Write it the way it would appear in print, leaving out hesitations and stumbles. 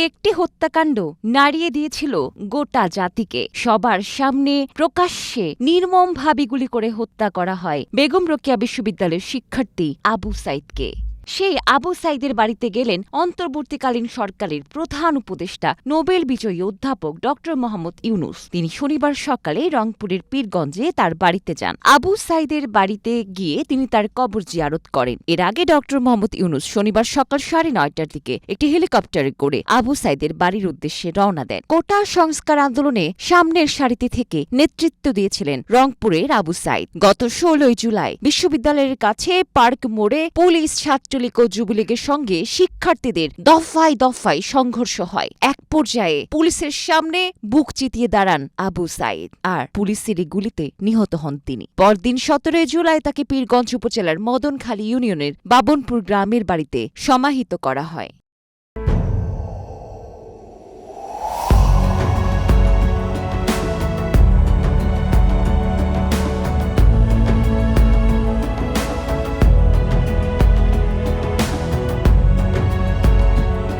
একটি হত্যাকাণ্ড নাড়িয়ে দিয়েছিল গোটা জাতিকে। সবার সামনে প্রকাশ্যে নির্মমভাবে গুলি করে হত্যা করা হয় বেগম রোকেয়া বিশ্ববিদ্যালয়ের শিক্ষার্থী আবু সাইদকে। সেই আবু সাইদের বাড়িতে গেলেন অন্তর্বর্তীকালীন সরকারের প্রধান উপদেষ্টা নোবেল বিজয়ী অধ্যাপক ড মোহাম্মদ ইউনূস। তিনি শনিবার সকালে রংপুরের পীরগঞ্জে তার বাড়িতে যান। আবু সাইদের বাড়িতে গিয়ে তিনি তার কবর জিয়ারত করেন। এর আগে ড মোহাম্মদ ইউনূস শনিবার সকাল 9:30টার দিকে একটি হেলিকপ্টারে করে আবু সাইদের বাড়ির উদ্দেশ্যে রওনা দেন। কোটা সংস্কার আন্দোলনে সামনের সারিতে থেকে নেতৃত্ব দিয়েছিলেন রংপুরের আবু সাইদ। গত 16 জুলাই বিশ্ববিদ্যালয়ের কাছে পার্ক মোড়ে পুলিশ, ছাত্রলীগ ও যুবলীগের সঙ্গে শিক্ষার্থীদের দফায় দফায় সংঘর্ষ হয়। এক পর্যায়ে পুলিশের সামনে বুক চিতিয়ে দাঁড়ান আবু সাইদ, আর পুলিশের গুলিতে নিহত হন তিনি। পরদিন 17 জুলাই তাকে পীরগঞ্জ উপজেলার মদনখালী ইউনিয়নের বাবনপুর গ্রামের বাড়িতে সমাহিত করা হয়।